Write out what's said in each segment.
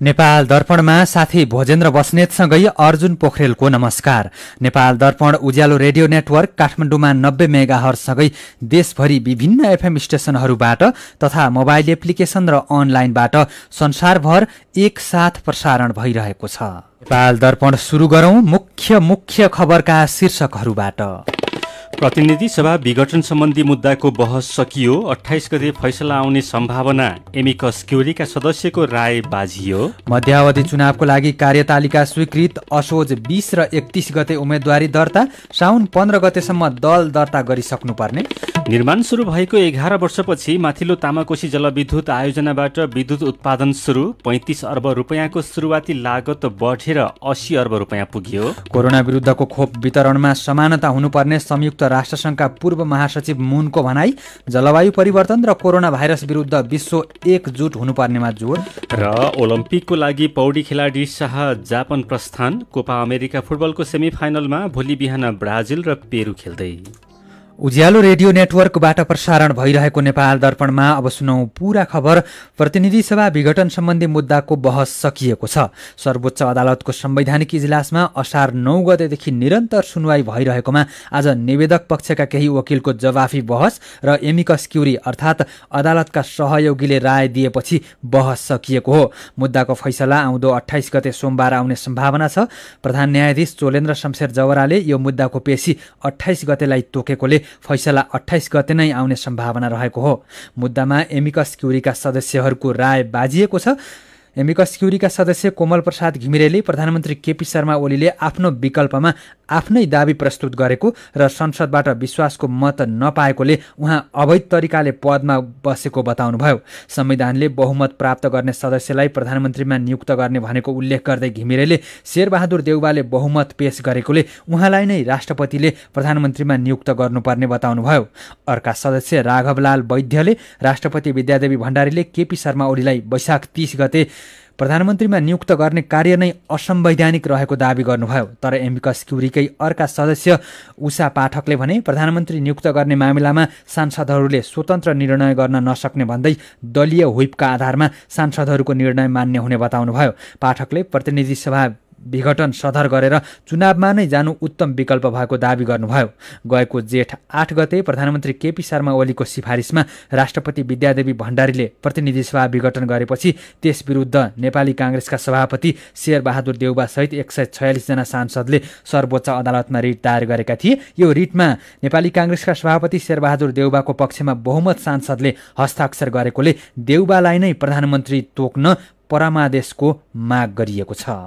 नेपाल दर्पणमा साथी भोजेन्द्र बस्नेतसँगै अर्जुन पोखरेलको नमस्कार। नेपाल दर्पण उज्यालो रेडियो नेटवर्क काठमाडौँमा 90 मेगाहर्जसँगै देशभरि विभिन्न एफएम स्टेशनहरूबाट तथा मोबाइल एप्लिकेशन र अनलाइनबाट संसारभर एकसाथ प्रसारण भइरहेको छ। नेपाल दर्पण सुरु गरौं मुख्य खबरका शीर्षकहरूबाट। प्रतिनिधि सभा विघटन सम्बन्धी मुद्दाको बहस सकियो। 28 गते फैसला आउने सम्भावना। एमिकस क्युरीका सदस्यको राय बाजियो। मध्यावधि चुनावको लागि कार्यतालिका स्वीकृत। असोज 20 र 31 गते उम्मेदवारी दर्ता। साउन 15 गतेसम्म दल दर्ता गरिसक्नुपर्ने। निर्माण सुरु भएको 11 वर्षपछि माथिल्लो तामाकोशी जलविद्युत आयोजनाबाट विद्युत उत्पादन सुरु। 35 अर्ब रुपैयाँको सुरुवाती लागत बढेर 80 अर्ब रुपैयाँ पुग्यो। कोरोना विरुद्धको खोप वितरणमा समानता हुनुपर्ने संयुक्त राष्ट्रसङ्घका पूर्व महासचिव मुनको भनाई। जलवायु परिवर्तन र कोरोना भाइरस विरुद्ध विश्व एकजुट हुनुपर्नेमा जोड। र ओलम्पिकको लागि पौडी खेलाडी शाह जापान प्रस्थान। कोपा अमेरिका फुटबलको सेमिफाइनलमा भोलि बिहान ब्राजिल र पेरु खेल्दै। उज्यालो रेडियो नेटवर्कबाट प्रसारण भइरहेको नेपाल दर्पणमा अब सुनौं पूरा खबर। प्रतिनिधि सभा विघटन सम्बन्धी मुद्दाको बहस सकिएको छ। सर्वोच्च अदालतको संवैधानिक इजलासमा असार 9 गतेदेखि निरन्तर सुनवाई भइरहेकोमा आज निवेदक पक्षका केही वकिलको जवाफी बहस र एमिकस क्युरी अर्थात् अदालतका सहयोगीले राय दिएपछि बहस सकिएको हो। मुद्दाको फैसला आउँदो 28 गते सोमबार आउने सम्भावना छ। प्रधान न्यायाधीश चोलेन्द्र शमशेर जवराले यो मुद्दाको पेशी 28 गतेलाई तोकेकोले फैसला 28 गते नै आउने सम्भावना रहेको हो। मुद्दामा एमिकस क्युरीका सदस्यहरूको राय बाजिएको छ। एमिकस क्युरीका सदस्य कोमल प्रसाद घिमिरेले प्रधानमन्त्री केपी शर्मा ओलीले आफ्नो विकल्पमा आफ्नै दाबी प्रस्तुत गरेको र संसदबाट विश्वासको मत नपाएकोले उहाँ अवैध तरिकाले पदमा बसेको बताउनुभयो। संविधानले बहुमत प्राप्त गर्ने सदस्यलाई प्रधानमन्त्रीमा नियुक्त गर्ने भनेको उल्लेख गर्दै घिमिरेले शेरबहादुर देउवाले बहुमत पेश गरेकोले उहाँलाई नै राष्ट्रपतिले प्रधानमन्त्रीमा नियुक्त गर्नुपर्ने बताउनुभयो। अर्का सदस्य राघवलाल वैद्यले राष्ट्रपति विद्यादेवी भण्डारीले केपी शर्मा ओलीलाई वैशाख 30 गते प्रधानमन्त्रीमा नियुक्त गर्ने कार्य नै असंवैधानिक रहेको दावी गर्नुभयो। तर एमिकस क्युरीकै अर्का सदस्य उषा पाठकले भने प्रधानमन्त्री नियुक्त गर्ने मामिलामा सांसदहरूले स्वतन्त्र निर्णय गर्न नसक्ने भन्दै दलीय व्हिपका आधारमा सांसदहरूको निर्णय मान्य हुने बताउनुभयो। पाठकले प्रतिनिधि सभा विघटन सदर गरेर चुनावमा नै जानु उत्तम विकल्प भएको दावी गर्नुभयो। गएको जेठ 8 गते प्रधानमन्त्री केपी शर्मा ओलीको सिफारिसमा राष्ट्रपति विद्यादेवी भण्डारीले प्रतिनिधि सभा विघटन गरेपछि त्यस विरुद्ध नेपाली काङ्ग्रेसका सभापति शेरबहादुर देउवा सहित 146 जना सांसदले सर्वोच्च अदालतमा रिट दायर गरेका थिए। यो रिटमा नेपाली काङ्ग्रेसका सभापति शेरबहादुर देउवाको पक्षमा बहुमत सांसदले हस्ताक्षर गरेकोले देउवालाई नै प्रधानमन्त्री तोक्न परमादेशको माग गरिएको छ।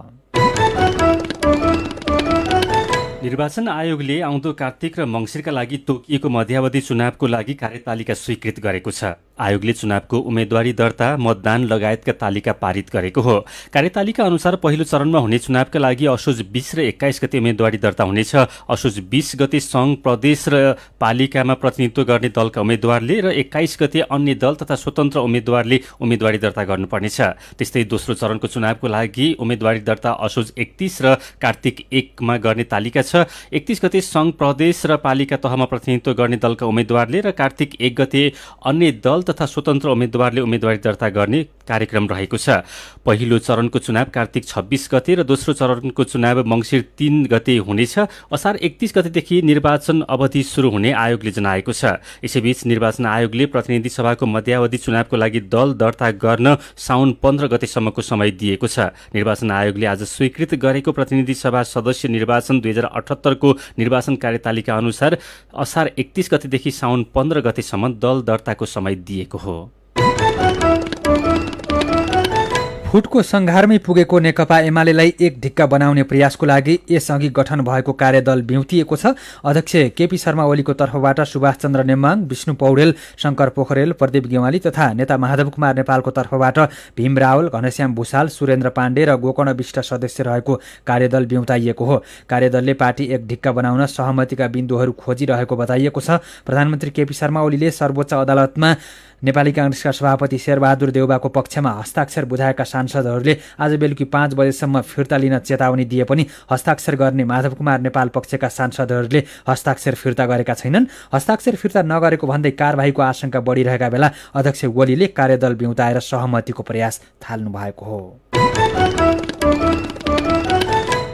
निर्वाचन आयोगले आउँदो कार्तिक र मङ्सिरका लागि तोकिएको मध्यावधि चुनावको लागि कार्यतालिका स्वीकृत गरेको छ। आयोगले चुनावको उम्मेदवारी दर्ता, मतदान लगायतका तालिका पारित गरेको हो। कार्यतालिका अनुसार पहिलो चरणमा हुने चुनावका लागि असोज 20 र 21 गते उम्मेदवारी दर्ता हुनेछ। असोज 20 गते सङ्घ, प्रदेश र पालिकामा प्रतिनिधित्व गर्ने दलका उम्मेदवारले र 21 गते अन्य दल तथा स्वतन्त्र उम्मेदवारले उम्मेदवारी दर्ता गर्नुपर्नेछ। त्यस्तै दोस्रो चरणको चुनावको लागि उम्मेदवारी दर्ता असोज 31 र कार्तिक 1 मा गर्ने तालिका छ। 31 गते सङ्घ, प्रदेश र पालिका तहमा प्रतिनिधित्व गर्ने दलका उम्मेदवारले र कार्तिक 1 गते अन्य दल तथा स्वतन्त्र उम्मेदवारले उम्मेदवारी दर्ता गर्ने कार्यक्रम रहेको छ। पहिलो चरणको चुनाव कार्तिक 26 गते र दोस्रो चरणको चुनाव मङ्सिर 3 गते हुनेछ। असार 31 गतेदेखि निर्वाचन अवधि सुरु हुने आयोगले जनाएको छ। यसैबीच निर्वाचन आयोगले प्रतिनिधि सभाको मध्यावधि चुनावको लागि दल दर्ता गर्न साउन 15 गतेसम्मको समय दिएको छ। निर्वाचन आयोगले आज स्वीकृत गरेको प्रतिनिधि सभा सदस्य निर्वाचन 2078 को निर्वाचन कार्यतालिका अनुसार असार 31 गतेदेखि साउन 15 गतेसम्म दल दर्ताको समय दिएको हो। फुटको संघारमै पुगेको नेकपा एमालेलाई एक ढिक्का बनाउने प्रयासको लागि यसअघि गठन भएको कार्यदल बिउतिएको छ। अध्यक्ष केपी शर्मा ओलीको तर्फबाट सुभाष चन्द्र नेम्बाङ, विष्णु पौडेल, शङ्कर पोखरेल, प्रदीप गेवाली तथा नेता माधव कुमार नेपालको तर्फबाट भीम रावल, घनश्याम भूषाल, सुरेन्द्र पाण्डे र गोकर्ण विष्ट सदस्य रहेको कार्यदल बिउताइएको हो। कार्यदलले पार्टी एक ढिक्का बनाउन सहमतिका बिन्दुहरू खोजिरहेको बताइएको छ। प्रधानमन्त्री केपी शर्मा ओलीले सर्वोच्च अदालतमा नेपाली काङ्ग्रेसका सभापति शेरबहादुर देउवाको पक्षमा हस्ताक्षर बुझाएका सांसदहरूले आज बेलुकी 5 बजेसम्म फिर्ता लिन चेतावनी दिए पनि हस्ताक्षर गर्ने माधव कुमार नेपाल पक्षका सांसदहरूले हस्ताक्षर फिर्ता गरेका छैनन्। हस्ताक्षर फिर्ता नगरेको भन्दै कारबाहीको आशंका बढिरहेका बेला अध्यक्ष ओलीले कार्यदल बिउताएर सहमतिको प्रयास थाल्नु भएको हो।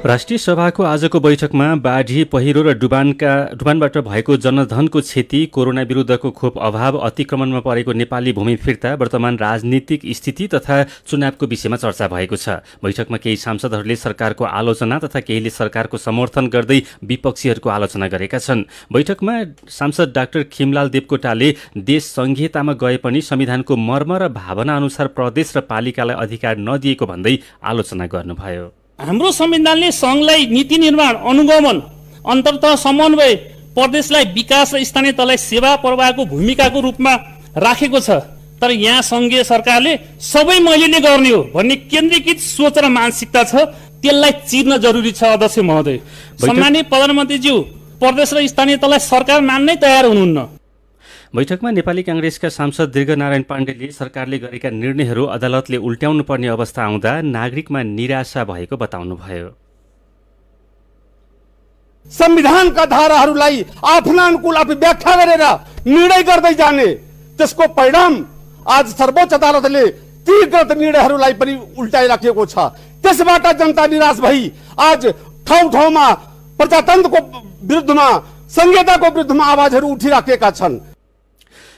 राष्ट्रिय सभाको आजको बैठकमा बाढी, पहिरो र डुबानबाट भएको जनधनको क्षति, कोरोना विरुद्धको खोप अभाव, अतिक्रमणमा परेको नेपाली भूमि फिर्ता, वर्तमान राजनीतिक स्थिति तथा चुनावको विषयमा चर्चा भएको छ। बैठकमा केही सांसदहरूले सरकारको आलोचना तथा केहीले सरकारको समर्थन गर्दै विपक्षीहरूको आलोचना गरेका छन्। बैठकमा सांसद डाक्टर खिमलाल देवकोटाले देश संघीयतामा गए पनि संविधानको मर्म र भावना अनुसार प्रदेश र पालिकालाई अधिकार नदिएको भन्दै आलोचना गर्नुभयो। हाम्रो संविधानले संघलाई नीति निर्माण, अनुगमन, अन्तर्गत समन्वय, प्रदेशलाई विकास र स्थानीय तहलाई सेवा प्रवाहको भूमिकाको रूपमा राखेको छ। तर यहाँ संघीय सरकारले सबै मैले नै गर्ने हो भन्ने केन्द्रीकृत सोच र मानसिकता छ, त्यसलाई चिर्न जरुरी छ। अध्यक्ष महोदय, सम्माननीय प्रधानमन्त्रीज्यू, प्रदेश र स्थानीय तहलाई सरकार मान्नै तयार हुनुहुन्न। बैठकमा नेपाली कांग्रेसका सांसद दीर्घनारायण पाण्डेले सरकारले गरेका निर्णयहरू अदालतले उल्ट्याउनु पर्ने अवस्था आउँदा नागरिकमा निराशा भएको बताउनुभयो। संविधानका धाराहरूलाई आफ्ना अनुकूल आफै व्याख्या गरेर निर्णय गर्दै जाने, त्यसको परिणाम आज सर्वोच्च अदालतले ती गलत निर्णयहरूलाई पनि उल्टाइराखेको छ। त्यसबाट जनता निराश भई आज ठाउँ ठाउँमा प्रजातन्त्रको विरुद्धमा, संहिताको विरुद्धमा आवाजहरू उठिराखेका छन्।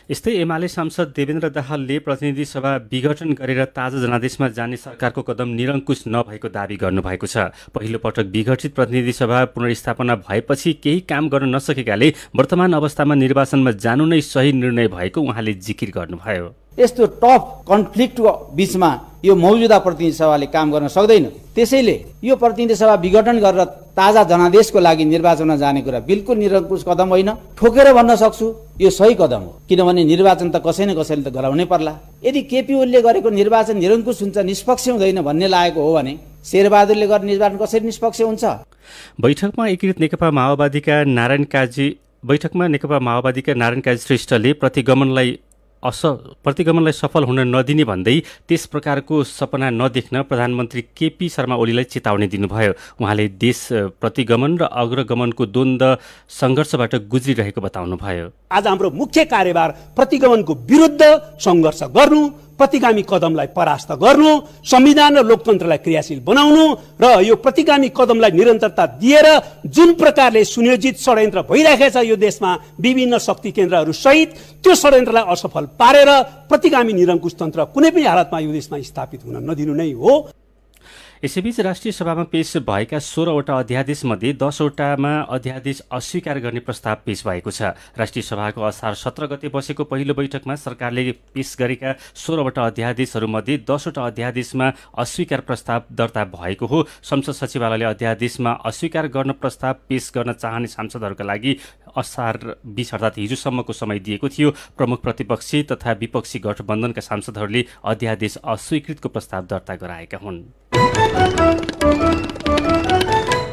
यस्तै एमाले सांसद देवेन्द्र दाहालले प्रतिनिधि सभा विघटन गरेर ताजा जनादेशमा जाने सरकारको कदम निरङ्कुश नभएको दावी गर्नुभएको छ। पहिलो पटक विघटित प्रतिनिधि सभा पुनर्स्थापना भएपछि केही काम गर्न नसकेकाले वर्तमान अवस्थामा निर्वाचनमा जानु नै सही निर्णय भएको उहाँले जिकिर गर्नुभयो। यस्तो टफ कन्फ्लिक्टको बीचमा यो मौजुदा प्रतिनिधि सभाले काम गर्न सक्दैन। त्यसैले यो प्रतिनिधि सभा विघटन गरेर ताजा जनादेशको लागि निर्वाचनमा जाने कुरा बिल्कुल निरङ्कुश कदम होइन। ठोकेर भन्न सक्छु यो सही कदम हो, किनभने निर्वाचन त कसै न कसैले त गराउनै पर्ला। यदि केपी ओलीले गरेको निर्वाचन निरङ्कुश हुन्छ, निष्पक्ष हुँदैन भन्ने लागेको हो भने शेरबहादुरले गर्ने निर्वाचन कसरी निष्पक्ष हुन्छ? बैठकमा एकीकृत नेकपा माओवादीका नारायण काजी श्रेष्ठले प्रतिगमनलाई सफल हुन नदिने भन्दै त्यस प्रकारको सपना नदेख्न प्रधानमन्त्री केपी शर्मा ओलीलाई चेतावनी दिनुभयो। उहाँले देश प्रतिगमन र अग्रगमनको द्वन्द्व सङ्घर्षबाट गुज्रिरहेको बताउनुभयो। आज हाम्रो मुख्य कार्यभार प्रतिगमनको विरुद्ध सङ्घर्ष गर्नु, प्रतिगामी कदमलाई परास्त गर्नु, संविधान र लोकतन्त्रलाई क्रियाशील बनाउनु र यो प्रतिगामी कदमलाई निरन्तरता दिएर जुन प्रकारले सुनियोजित षड्यन्त्र भइरहेको छ यो देशमा विभिन्न शक्ति केन्द्रहरू सहित, त्यो षड्यन्त्रलाई असफल पारेर प्रतिगामी निरङ्कुश तन्त्र कुनै पनि हालतमा यो देशमा स्थापित हुन नदिनु नै हो। यसैबीच राष्ट्रिय सभामा पेश भएका 16वटा अध्यादेशमध्ये 10वटामा अध्यादेश अस्वीकार गर्ने प्रस्ताव पेश भएको छ। राष्ट्रिय सभाको असार 17 गते बसेको पहिलो बैठकमा सरकारले पेश गरेका 16वटा अध्यादेशहरूमध्ये 10वटा अध्यादेशमा अस्वीकार प्रस्ताव दर्ता भएको हो। संसद सचिवालयले अध्यादेशमा अस्वीकार गर्न प्रस्ताव पेश गर्न चाहने सांसदहरूका लागि असार 20 अर्थात् हिजोसम्मको समय दिएको थियो। प्रमुख प्रतिपक्षी तथा विपक्षी गठबन्धनका सांसदहरूले अध्यादेश अस्वीकृतको प्रस्ताव दर्ता गराएका हुन्।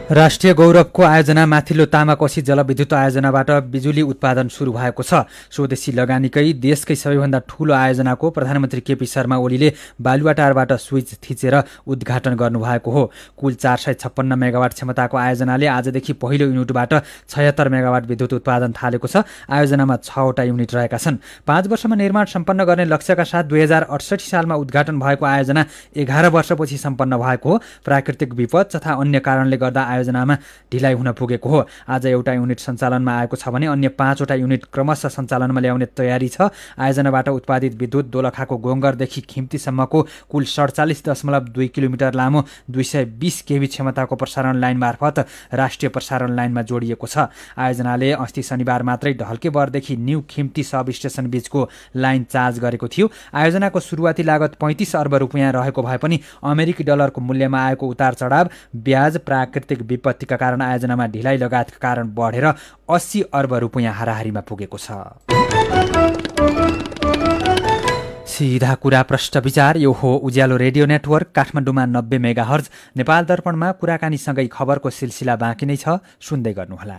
राष्ट्रिय गौरवको आयोजना माथिल्लो तामाकोशी जलविद्युत आयोजनाबाट बिजुली उत्पादन सुरु भएको छ। स्वदेशी लगानीकै देशकै सबैभन्दा ठूलो आयोजनाको प्रधानमन्त्री केपी शर्मा ओलीले बालुवाटारबाट स्विच थिचेर उद्घाटन गर्नुभएको हो। कुल 456 मेगावाट क्षमताको आयोजनाले आजदेखि पहिलो युनिटबाट 76 मेगावाट विद्युत उत्पादन थालेको छ। आयोजनामा 6वटा युनिट रहेका छन्। 5 वर्षमा निर्माण सम्पन्न गर्ने लक्ष्यका साथ 2068 सालमा उद्घाटन भएको आयोजना 11 वर्षपछि सम्पन्न भएको हो। प्राकृतिक विपद तथा अन्य कारणले गर्दा आयोजनामा ढिलाइ हुन पुगेको हो। आज एउटा युनिट सञ्चालनमा आएको छ भने अन्य 5वटा युनिट क्रमशः सञ्चालनमा ल्याउने तयारी छ। आयोजनाबाट उत्पादित विद्युत दोलखाको गोङ्गरदेखि खिम्तीसम्मको कुल 47.2 किलोमिटर लामो 220 केभी क्षमताको प्रसारण लाइन मार्फत राष्ट्रिय प्रसारण लाइनमा जोडिएको छ। आयोजनाले अस्ति शनिबार मात्रै ढल्केबरदेखि न्यू खिम्ती सब स्टेसन बीचको लाइन चार्ज गरेको थियो। आयोजनाको सुरुवाती लागत 35 अर्ब रुपियाँ रहेको भए पनि अमेरिकी डलरको मूल्यमा आएको उतार चढाव, ब्याज, प्राकृतिक विपत्तिका कारण आयोजनामा ढिलाइ लगायतका कारण बढेर 80 अर्ब रुपियाँ हाराहारीमा पुगेको छ। सीधा कुरा प्रश्न विचार, यो हो उज्यालो रेडियो नेटवर्क काठमाडौँमा 90 मेगाहर्ज। नेपाल दर्पणमा कुराकानीसँगै खबरको सिलसिला बाँकी नै छ, सुन्दै गर्नुहोला।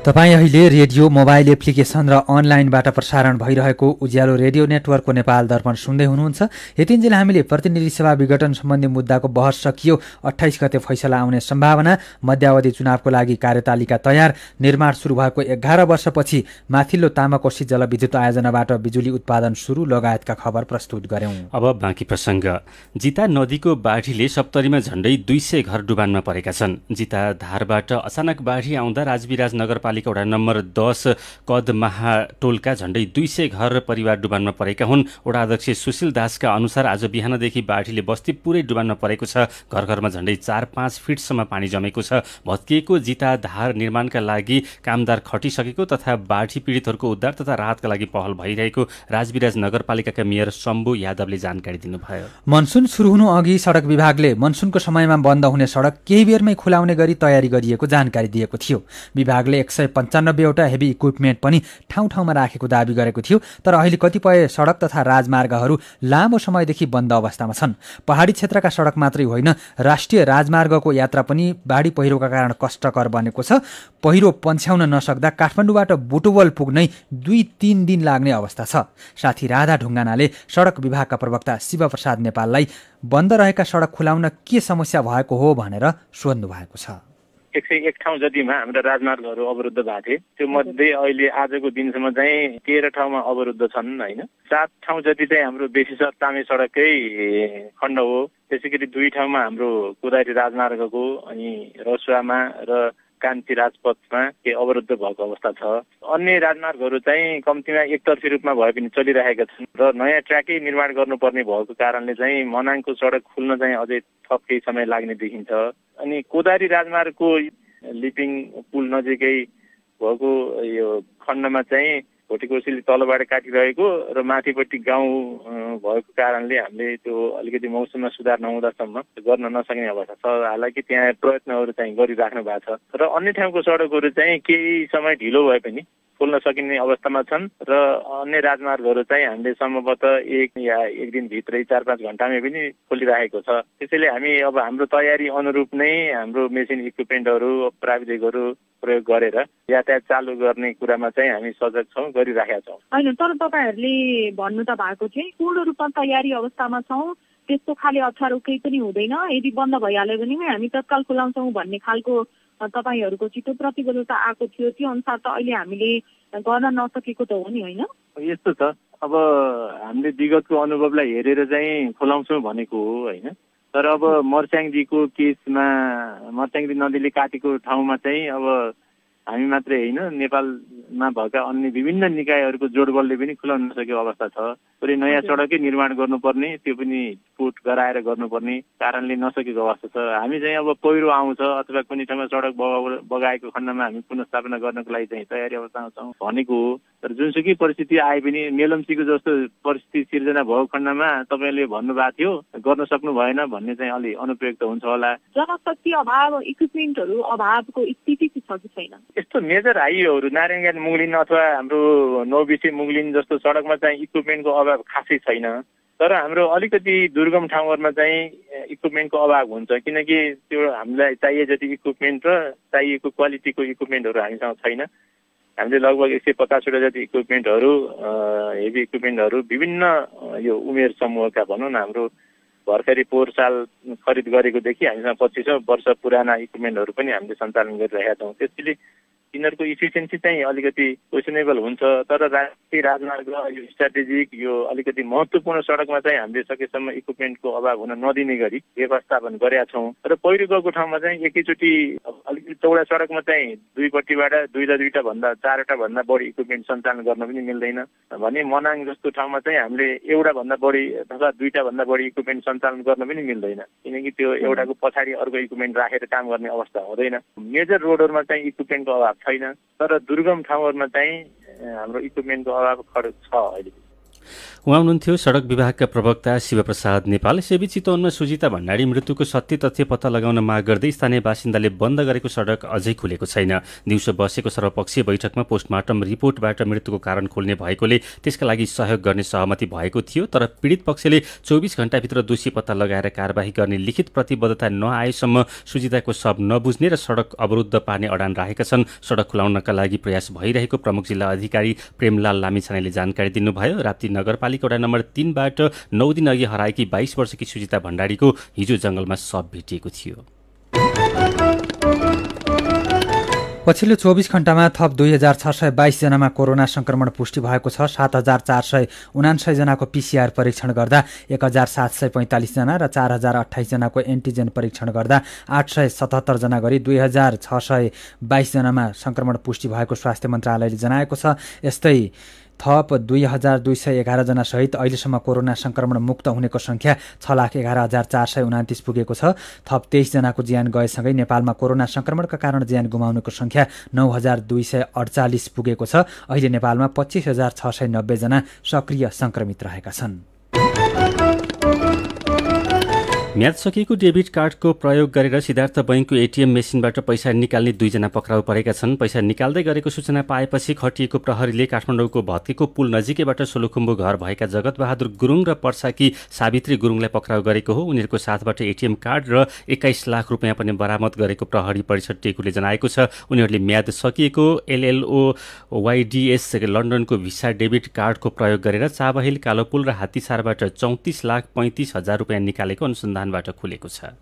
तपाईँ अहिले रेडियो मोबाइल एप्लिकेसन र अनलाइनबाट प्रसारण भइरहेको उज्यालो रेडियो नेटवर्कको नेपाल दर्पण सुन्दै हुनुहुन्छ। यतिन्जेल हामीले प्रतिनिधि सभा विघटन सम्बन्धी मुद्दाको बहस सकियो। 28 गते फैसला आउने सम्भावना, मध्यावधि चुनावको लागि कार्यतालिका तयार, निर्माण सुरु भएको 11 वर्षपछि माथिल्लो तामाकोशी जलविद्युत आयोजनाबाट बिजुली उत्पादन सुरु लगायतका खबर प्रस्तुत गर्यौं। अब बाँकी प्रसङ्ग। जिता नदीको बाढीले सप्तरीमा झण्डै 200 घर डुबानमा परेका छन्। जिता धारबाट अचानक बाढी आउँदा राजविराज नगरपालिका वडा नम्बर 10 कदमाहा टोलका झण्डै 200 घर परिवार डुबानमा परेका हुन्। वडा अध्यक्ष सुशील दासका अनुसार आज बिहानदेखि बाढीले बस्ती पुरै डुबानमा परेको छ। घर घरमा झण्डै 4-5 फिटसम्म पानी जमेको छ। भत्किएको जिता धार निर्माणका लागि कामदार खटिसकेको तथा बाढी पीडितहरूको उद्धार तथा राहतका लागि पहल भइरहेको राजविराज नगरपालिकाका मेयर शम्भु यादवले जानकारी दिनुभयो। मनसुन सुरु हुनु अघि सडक विभागले मनसुनको समयमा बन्द हुने सडक केही बेरमै खुलाउने गरी तयारी गरिएको जानकारी दिएको थियो। विभागले 195 वटा हेभी इक्विपमेन्ट पनि ठाउँ ठाउँमा राखेको दावी गरेको थियो। तर अहिले कतिपय सडक तथा राजमार्गहरू लामो समयदेखि बन्द अवस्थामा छन्। पहाडी क्षेत्रका सडक मात्रै होइन, राष्ट्रिय राजमार्गको यात्रा पनि बाढी पहिरोका कारण कष्टकर बनेको छ। पहिरो पन्छ्याउन नसक्दा काठमाडौँबाट बुटवल पुग्नै 2-3 दिन लाग्ने अवस्था छ। साथी राधा ढुङ्गानाले सडक विभागका प्रवक्ता शिवप्रसाद नेपाललाई बन्द रहेका सडक खुलाउन के समस्या भएको हो भनेर सोध्नु भएको छ। 101 ठाउँ जतिमा हाम्रा राजमार्गहरू अवरुद्ध भएको थिए। त्यो मध्ये अहिले आजको दिनसम्म चाहिँ 13 ठाउँमा अवरुद्ध छन् होइन। 7 ठाउँ जति चाहिँ हाम्रो बेसी तामे सडककै खण्ड हो। त्यसै गरी 2 ठाउँमा हाम्रो कोदारी राजमार्गको अनि रसुवामा र कान्ति राजपथमा के अवरुद्ध भएको अवस्था छ। अन्य राजमार्गहरू चाहिँ कम्तीमा एकतर्फी रूपमा भए पनि चलिरहेका छन् र नयाँ ट्र्याकै निर्माण गर्नुपर्ने भएको कारणले चाहिँ मनाङको सडक खुल्न चाहिँ अझै थप केही समय लाग्ने देखिन्छ। अनि कोदारी राजमार्गको लिपिङ पुल नजिकै भएको यो खण्डमा चाहिँ भोटिकोसीले तलबाट काटिरहेको र माथिपट्टि गाउँ भएको कारणले हामीले त्यो अलिकति मौसममा सुधार नहुँदासम्म गर्न नसक्ने अवस्था छ। हालाकि त्यहाँ प्रयत्नहरू चाहिँ गरिराख्नु भएको छ र अन्य ठाउँको सडकहरू चाहिँ केही समय ढिलो भए पनि खोल्न सकिने अवस्थामा छन् र अन्य राजमार्गहरू चाहिँ हामीले सम्भवतः 1 दिनभित्रै 4-5 घण्टामै पनि खोलिरहेको छ। त्यसैले हामी अब हाम्रो तयारी अनुरूप नै हाम्रो मेसिन इक्विपमेन्टहरू प्राविधिकहरू प्रयोग गरेर यातायात चालु गर्ने कुरामा चाहिँ हामी सजग छौँ, गरिराखेका छौँ। होइन, तर तपाईँहरूले भन्नु त भएको थियो पूर्ण रूपमा तयारी अवस्थामा छौँ, त्यस्तो खाले अप्ठ्यारो केही पनि हुँदैन, यदि बन्द भइहाल्यो भने हामी तत्काल खुलाउँछौँ भन्ने खालको तपाईँहरूको छिटो प्रतिबद्धता आएको थियो। त्यो अनुसार त अहिले हामीले गर्न नसकेको त हो नि, होइन? यस्तो छ, अब हामीले विगतको अनुभवलाई हेरेर चाहिँ खुलाउँछौँ भनेको हो होइन। तर अब मर्स्याङदीको केसमा मर्स्याङदी नदीले काटेको ठाउँमा चाहिँ अब हामी मात्रै होइन, नेपालमा भएका अन्य विभिन्न निकायहरूको जोडबलले पनि खुलाउन नसकेको अवस्था छ। पुरै नयाँ सडकै निर्माण गर्नुपर्ने, त्यो पनि फुट गराएर गर्नुपर्ने कारणले नसकेको अवस्था छ। हामी चाहिँ अब पहिरो आउँछ अथवा कुनै ठाउँमा सडक बगाएको खण्डमा हामी पुनर्स्थापना गर्नको लागि चाहिँ तयारी अवस्थामा छौँ भनेको हो। तर जुनसुकै परिस्थिति आए पनि मेलम्चीको जस्तो परिस्थिति सिर्जना भएको खण्डमा तपाईँले भन्नुभएको थियो गर्न सक्नु भएन भन्ने चाहिँ अलि अनुपयुक्त हुन्छ होला। जनशक्ति अभाव, इक्विपमेन्टहरू अभावको स्थिति छ कि छैन? यस्तो मेजर हाइवेहरू नारायणगञ्ज मुगलिन अथवा हाम्रो नौबिसे मुगलिन जस्तो सडकमा चाहिँ इक्विपमेन्टको अभाव खासै छैन। तर हाम्रो अलिकति दुर्गम ठाउँहरूमा चाहिँ इक्विपमेन्टको अभाव हुन्छ, किनकि त्यो हामीलाई चाहिए जति इक्विपमेन्ट र चाहिएको क्वालिटीको इक्विपमेन्टहरू हामीसँग छैन। हामीले लगभग 150 वटा जति इक्विपमेन्टहरू हेभी इक्विपमेन्टहरू विभिन्न यो उमेर समूहका भनौँ न, हाम्रो भर्खरै पोहोर साल खरिद गरेकोदेखि हामीसँग 25 वर्ष पुराना इक्विपमेन्टहरू पनि हामीले सञ्चालन गरिरहेका छौँ। त्यसैले तिनीहरूको इफिसियन्सी चाहिँ अलिकति क्वेसनेबल हुन्छ। तर राष्ट्रिय राजमार्ग यो स्ट्राटेजिक यो अलिकति महत्त्वपूर्ण सडकमा चाहिँ हामीले सकेसम्म इक्विपमेन्टको अभाव हुन नदिने गरी व्यवस्थापन गरेका छौँ। र पहिरो गएको ठाउँमा चाहिँ एकैचोटि अलिकति चौडा सडकमा चाहिँ दुईपट्टिबाट 2-2 भन्दा 4 भन्दा बढी इक्विपमेन्ट सञ्चालन गर्न पनि मिल्दैन भने मनाङ जस्तो ठाउँमा चाहिँ हामीले एउटा भन्दा बढी अथवा 2 भन्दा बढी इक्विपमेन्ट सञ्चालन गर्न पनि मिल्दैन, किनकि त्यो एउटाको पछाडि अर्को इक्विपमेन्ट राखेर काम गर्ने अवस्था हुँदैन। मेजर रोडहरूमा चाहिँ इक्विपमेन्टको अभाव छैन, तर दुर्गम ठाउँहरूमा चाहिँ हाम्रो इक्विपमेन्टको अभाव छ अहिले। उहाँ हुनुहुन्थ्यो सडक विभागका प्रवक्ता शिवप्रसाद नेपाल। यसैबीच चितवनमा सुजिता भण्डारी मृत्युको सत्य तथ्य पत्ता लगाउन माग गर्दै स्थानीय बासिन्दाले बन्द गरेको सडक अझै खुलेको छैन। दिउँसो बसेको सर्वपक्षीय बैठकमा पोस्टमार्टम रिपोर्टबाट मृत्युको कारण खोल्ने भएकोले त्यसका लागि सहयोग गर्ने सहमति भएको थियो, तर पीडित पक्षले 24 घण्टाभित्र दोषी पत्ता लगाएर कारबाही गर्ने लिखित प्रतिबद्धता नआएसम्म सुजिताको शव नबुझ्ने र सडक अवरुद्ध पार्ने अडान राखेका छन्। सडक खुलाउनका लागि प्रयास भइरहेको प्रमुख जिल्ला अधिकारी प्रेमलाल लामिछानेले जानकारी दिनुभयो। राप्ती नगरपालिका वडा नम्बर 3 बाट 9 दिन अघि हराएकी 22 वर्षकी सुजिता भण्डारीको हिजो जंगलमा शव भेटिएको थियो। पछिल्लो 24 घण्टामा थप 2622 जनामा कोरोना संक्रमण पुष्टि भएको छ। 7449 जनाको पीसीआर परीक्षण गर्दा 1745 जना र 4028 जनाको एन्टिजेन परीक्षण गर्दा 877 जना गरी 2622 जनामा संक्रमण पुष्टि भएको स्वास्थ्य मन्त्रालयले जनाएको छ। यस्तै थप 2211 जना सहित अहिलेसम्म कोरोना संक्रमण मुक्त हुनेको संख्या 6,11,429 पुगेको छ। थप 23 जनाको ज्यान गएसँगै नेपालमा कोरोना संक्रमणका कारण ज्यान गुमाउनेको संख्या 9,248 पुगेको छ। अहिले नेपालमा 25,690 जना सक्रिय संक्रमित रहेका छन्। म्याद सकिएको डेबिट कार्डको प्रयोग गरेर सिद्धार्थ बैंकको एटीएम मेसिनबाट पैसा निकाल्ने 2 जना पक्राउ परेका छन्। पैसा निकाल्दै गरेको सूचना पाएपछि खटिएको प्रहरीले काठमाडौँको भत्केको पुल नजिकैबाट सोलुखुम्बु घर भएका जगत बहादुर गुरुङ र पर्साकी सावित्री गुरुङलाई पक्राउ गरेको हो। उनीहरूको साथबाट एटीएम कार्ड र 21 लाख रुपियाँ पनि बरामद गरेको प्रहरी परिषद टेकुले जनाएको छ। उनीहरूले म्याद सकिएको LLOYDS लन्डनको भिसा डेबिट कार्डको प्रयोग गरेर चाबहिल कालोपुल र हात्तीसारबाट 34,35,000 रुपियाँ निकालेको अनुसन्धान खुलेको छ।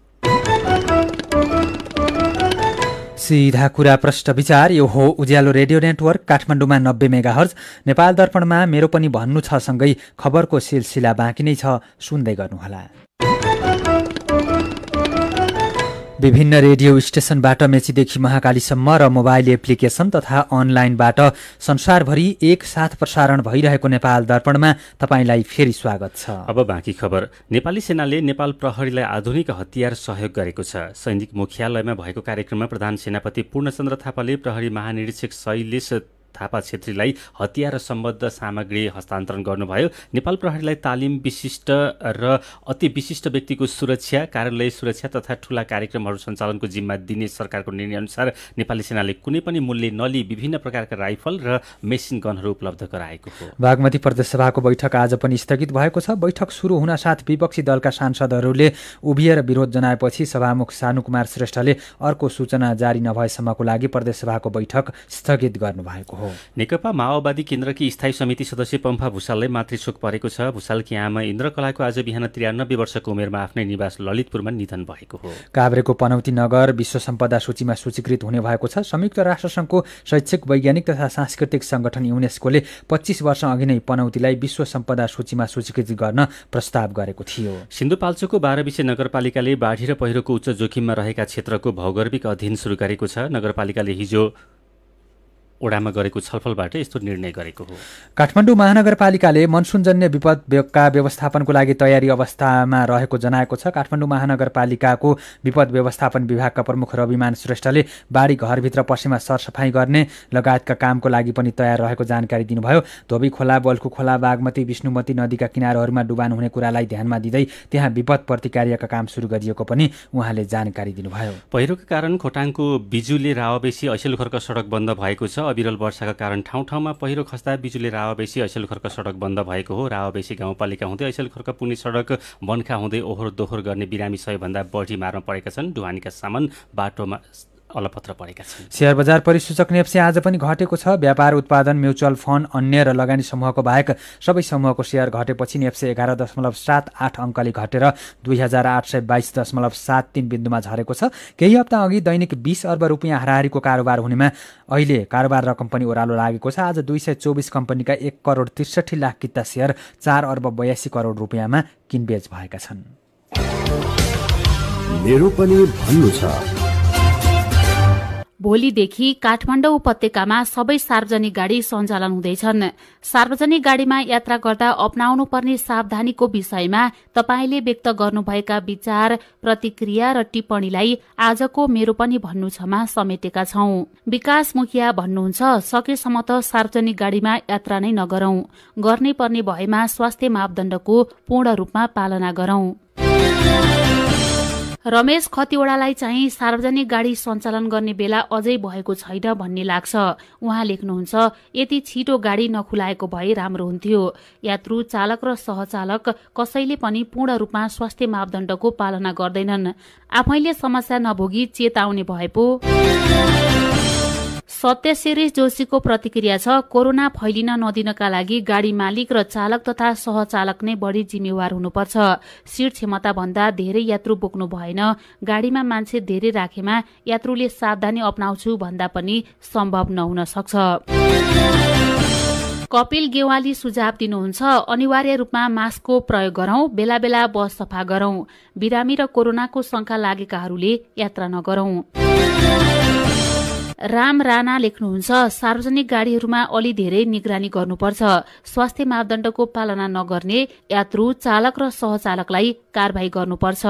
सीधा कुरा प्रश्न विचार यो हो उज्यालो रेडियो नेटवर्क काठमाडौँमा 90 मेगाहर्ज, नेपाल दर्पणमा मेरो पनि भन्नु छ सँगै खबरको सिलसिला बाँकी नै छ, सुन्दै गर्नुहोला। विभिन्न रेडियो स्टेशनबाट मेचीदेखि महाकालीसम्म र मोबाइल एप्लिकेशन तथा अनलाइनबाट संसारभरि एकसाथ प्रसारण भइरहेको नेपाल दर्पणमा तपाईंलाई फेरि स्वागत छ। अब बाँकी खबर। नेपाली सेनाले नेपाल प्रहरीलाई आधुनिक हतियार सहयोग गरेको छ। सैनिक मुख्यालयमा भएको कार्यक्रममा प्रधान सेनापति पूर्णचन्द्र थापाले प्रहरी महानिरीक्षक शैलेश थापा छेत्रीलाई हतियार र सम्बद्ध सामग्री हस्तान्तरण गर्नुभयो। नेपाल प्रहरीलाई तालिम, विशिष्ट र अति विशिष्ट व्यक्तिको सुरक्षा, कार्यालय सुरक्षा तथा ठूला कार्यक्रमहरू सञ्चालनको जिम्मा दिने सरकारको निर्णयअनुसार नेपाली सेनाले कुनै पनि मूल्य नलिई विभिन्न प्रकारका राइफल र मेसिन गनहरू उपलब्ध गराएको हो। बागमती प्रदेशसभाको बैठक आज पनि स्थगित भएको छ। बैठक सुरु हुनसाथ विपक्षी दलका सांसदहरूले उभिएर विरोध जनाएपछि सभामुख सानुकुमार श्रेष्ठले अर्को सूचना जारी नभएसम्मको लागि प्रदेशसभाको बैठक स्थगित गर्नुभएको हो। नेकपा माओवादी केन्द्रकी स्थायी समिति सदस्य पम्फा भुसाललाई मातृशोक परेको छ। भुसालकी आमा इन्द्रकलाको आज बिहान 93 वर्षको उमेरमा आफ्नै निवास ललितपुरमा निधन भएको हो। काभ्रेको पनौती नगर विश्व सम्पदा सूचीमा सूचीकृत हुने भएको छ। संयुक्त राष्ट्रसङ्घको शैक्षिक, वैज्ञानिक तथा सांस्कृतिक संगठन युनेस्कोले 25 वर्ष अघि नै पनौतीलाई विश्व सम्पदा सूचीमा सूचीकृत गर्न प्रस्ताव गरेको थियो। सिन्धुपाल्चोकको 12 विषय नगरपालिकाले बाढी र पहिरोको उच्च जोखिममा रहेका क्षेत्रको भौगर्भिक अध्ययन सुरु गरेको छ। नगरपालिकाले हिजो ओडामा गरेको छलफलबाट यस्तो निर्णय गरेको हो। काठमाडौँ महानगरपालिकाले मनसुनजन्य विपदका व्यवस्थापनको लागि तयारी अवस्थामा रहेको जनाएको छ। काठमाडौँ महानगरपालिकाको विपद व्यवस्थापन विभागका प्रमुख रविमान श्रेष्ठले बाढी घरभित्र पसेमा सरसफाई गर्ने लगायतका कामको लागि पनि तयार रहेको जानकारी दिनुभयो। धोबी खोला, बल्खु खोला, बागमती, विष्णुमती नदीका किनारहरूमा डुबान हुने कुरालाई ध्यानमा दिँदै त्यहाँ विपद प्रतिकार्यका काम सुरु गरिएको पनि उहाँले जानकारी दिनुभयो। पहिरोका कारण खोटाङको बिजुले रावाबेसी ऐसेलखर्क सडक बन्द भएको छ। अविरल वर्षाका कारण ठाउँ ठाउँमा पहिरो खस्दा बिजुले रावाबेसी ऐसेलखर्क सडक बन्द भएको हो। रावाबेसी गाउँपालिका हुँदै ऐसेलखर्क पुग्ने सडक बनखा हुँदै ओहोर दोहोर गर्ने बिरामी सयभन्दा बढी मारमा परेका छन्। ढुवानीका सामान बाटोमा अलपत्र परेका छन्। शेयर बजार परिसूचक नेप्से आज पनि घटेको छ। व्यापार, उत्पादन, म्युचुअल फन्ड, अन्य र लगानी समूहको बाहेक सबै समूहको शेयर घटेपछि नेप्से 11.78 अङ्कले घटेर 2822.73 बिन्दुमा झरेको छ। केही हप्ता अघि दैनिक 20 अर्ब रुपियाँ हाराहारीको कारोबार हुनेमा अहिले कारोबार रकम पनि ओह्रालो लागेको छ। आज 224 कम्पनीका 1 करोड 63 लाख किता शेयर 4 अर्ब 82 करोड रुपियाँमा किनबेच भएका छन्। मेरो पनि भन्नु छ। भोलिदेखि काठमाडौँ उपत्यकामा सबै सार्वजनिक गाडी सञ्चालन हुँदैछन्। सार्वजनिक गाडीमा यात्रा गर्दा अपनाउनु पर्ने सावधानीको विषयमा तपाईले व्यक्त गर्नुभएका विचार, प्रतिक्रिया र टिप्पणीलाई आजको मेरो पनि भन्नु छमा समेटेका छौं। विकास मुखिया भन्नुहुन्छ, सकेसम्म त सार्वजनिक गाडीमा यात्रा नै नगरौं, गर्नै पर्ने भएमा स्वास्थ्य मापदण्डको पूर्ण रूपमा पालना गरौं। रमेश खतिवड़ालाई चाहिँ सार्वजनिक गाडी सञ्चालन गर्ने बेला अझै भएको छैन भन्ने लाग्छ। उहाँ लेख्नुहुन्छ, यति छिटो गाडी नखुलाएको भए राम्रो हुन्थ्यो। यात्रु चालक र सहचालक कसैले पनि पूर्ण रूपमा स्वास्थ्य मापदण्डको पालना गर्दैनन्। आफैले समस्या नभोगी चेताउने भए पो। सत्य शिरीष जोशीको प्रतिक्रिया छ, कोरोना फैलिन नदिनका लागि गाडी मालिक र चालक तथा सहचालक नै बढी जिम्मेवार हुनुपर्छ। सीट क्षमता भन्दा धेरै यात्रु बोक्नु भएन। गाडीमा मान्छे धेरै राखेमा यात्रुले सावधानी अपनाउँछु भन्दा पनि सम्भव नहुन सक्छ। कपिल गेवाली सुझाव दिनुहुन्छ, अनिवार्य रूपमा मास्कको प्रयोग गरौं, बेला बेला बस सफा गरौं, बिरामी र कोरोनाको शंका लागेकाहरूले यात्रा नगरौं। राम राणा लेख्नुहुन्छ, सार्वजनिक गाडीहरूमा अलि धेरै निगरानी गर्नुपर्छ। स्वास्थ्य मापदण्डको पालना नगर्ने यात्रु, चालक र सहचालकलाई कारबाही गर्नुपर्छ।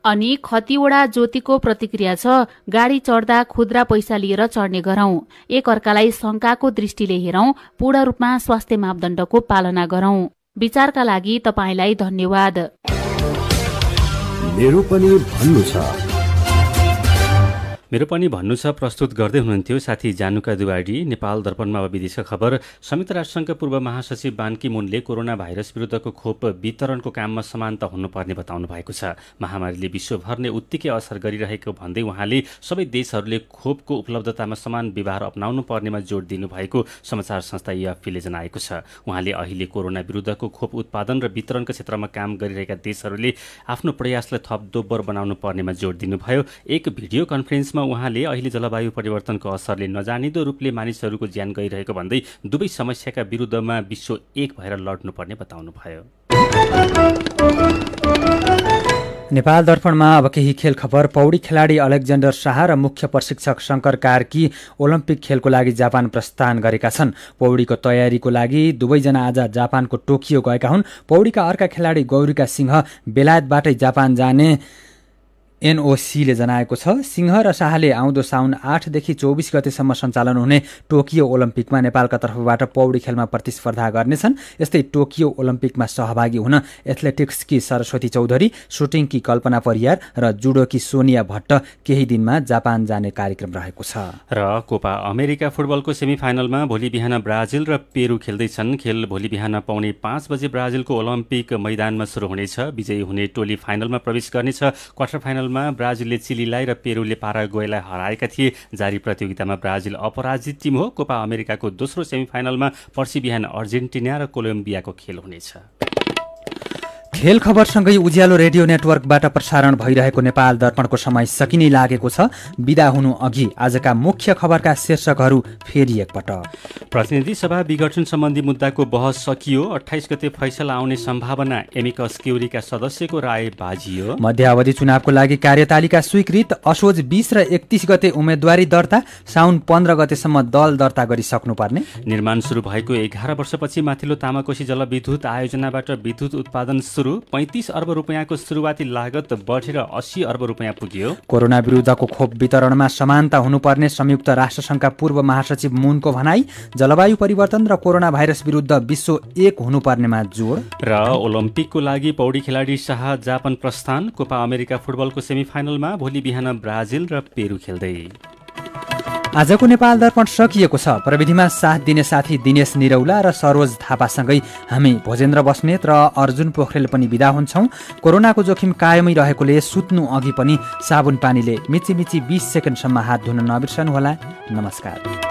अनि खतिवड़ा ज्योतिको प्रतिक्रिया छ, गाडी चढ्दा खुद्रा पैसा लिएर चढ्ने गरौं, एक अर्कालाई शंकाको दृष्टिले हेरौं, पूर्ण रूपमा स्वास्थ्य मापदण्डको पालना गरौं। विचारका लागि तपाईलाई धन्यवाद। मेरो पनि भन्नु छ। मेरो पनि भन्नु छ प्रस्तुत गर्दै हुनुहुन्थ्यो साथी जानुका दुवाडी। नेपाल दर्पणमा अब विदेशका खबर। संयुक्त राष्ट्रसङ्घका पूर्व महासचिव बान की मुनले कोरोना भाइरस विरुद्धको खोप वितरणको काममा समानता हुनुपर्ने बताउनु भएको छ। महामारीले विश्वभर नै उत्तिकै असर गरिरहेको भन्दै उहाँले सबै देशहरूले खोपको उपलब्धतामा समान व्यवहार अपनाउनु पर्नेमा जोड दिनुभएको समाचार संस्था एएफपीले जनाएको छ। उहाँले अहिले कोरोना विरुद्धको खोप उत्पादन र वितरणको क्षेत्रमा काम गरिरहेका देशहरूले आफ्नो प्रयासलाई थप दोब्बर बनाउनु पर्नेमा जोड दिनुभयो। एक भिडियो कन्फरेन्समा उहाँले अहिले जलवायु परिवर्तनको असरले नजानिदो रूपले मानिसहरूको ज्यान गइरहेको भन्दै दुवै समस्याका विरुद्धमा विश्व एक भएर लड्नुपर्ने बताउनुभयो। नेपाल दर्पणमा अब केही खेल खबर। पौडी खेलाडी अलेक्जेन्डर शाह र मुख्य प्रशिक्षक शंकर कार्की ओलम्पिक खेलको लागि जापान प्रस्थान गरेका छन्। पौडीको तयारीको लागि दुवैजना आज जापानको टोकियो गएका हुन्। पौडीका अर्का खेलाडी गौरिका सिंह बेलायतबाटै जापान जाने एनओसीले जनाएको छ। सिंह र शाहले आउँदो साउन 8 देखि 24 गतेसम्म सञ्चालन हुने टोकियो ओलम्पिकमा नेपालका तर्फबाट पौडी खेलमा प्रतिस्पर्धा गर्नेछन्। यस्तै टोकियो ओलम्पिकमा सहभागी हुन एथलेटिक्सकी सरस्वती चौधरी, सुटिङकी कल्पना परियार र जुडोकी सोनिया भट्ट केही दिनमा जापान जाने कार्यक्रम रहेको छ। र कोपा अमेरिका फुटबलको सेमिफाइनलमा भोलि बिहान ब्राजिल र पेरू खेल्दैछन्। खेल भोलि बिहान पौने 5 बजे ब्राजिलको ओलम्पिक मैदानमा सुरु हुनेछ। विजयी हुने टोली फाइनलमा प्रवेश गर्नेछ। क्वार्टर फाइनलमा ब्राजिलले चिलीलाई र पेरूले पाराग्वेलाई हराएका थिए। जारी प्रतियोगितामा ब्राजिल अपराजित टिम हो। कोपा अमेरिकाको दोस्रो सेमिफाइनलमा पर्सि बिहान अर्जेन्टिना र कोलम्बियाको खेल हुनेछ। खेल खबरसँगै उज्यालो रेडियो नेटवर्कबाट प्रसारण भइरहेको नेपाल दर्पणको समय सकिनै लागेको छ। बिदा हुनु अघि आजका मुख्य खबरका शीर्षकहरू फेरि एकपटक। प्रतिनिधि सभा विघटन सम्बन्धी मुद्दाको बहस सकियो। 28 गते फैसला आउने सम्भावना। एमिकस क्युरीका सदस्यको राय बाजियो। मध्यावधि चुनावको लागि कार्यतालिका स्वीकृत। असोज 20 र 31 गते उम्मेदवारी दर्ता। साउन 15 गतेसम्म दल दर्ता गरिसक्नुपर्ने। निर्माण सुरु भएको 11 वर्षपछि माथिल्लो तामाकोशी जलविद्युत आयोजनाबाट विद्युत उत्पादन सुरु। 35 अर्ब रुपियाँको सुरुवाती लागत बढेर 80 अर्ब रुपियाँ पुग्यो। कोरोना विरुद्धको खोप वितरणमा समानता हुनुपर्ने संयुक्त राष्ट्रसङ्घका पूर्व महासचिव मुनको भनाई। जलवायु परिवर्तन र कोरोना भाइरस विरुद्ध विश्व एक हुनुपर्नेमा जोड। र ओलम्पिकको लागि पौडी खेलाडी शाह जापान प्रस्थान। कोपा अमेरिका फुटबलको सेमिफाइनलमा भोलि बिहान ब्राजिल र पेरू खेल्दै। आजको नेपाल दर्पण सकिएको छ। प्रविधिमा साथ दिने साथी दिनेश निरौला र सरोज थापासँगै हामी भोजेन्द्र बस्नेत र अर्जुन पोखरेल पनि बिदा हुन्छौँ। कोरोनाको जोखिम कायमै रहेकोले सुत्नु अघि पनि साबुन पानीले मिची 20 सेकेन्डसम्म हात धुन नबिर्सनुहोला। नमस्कार।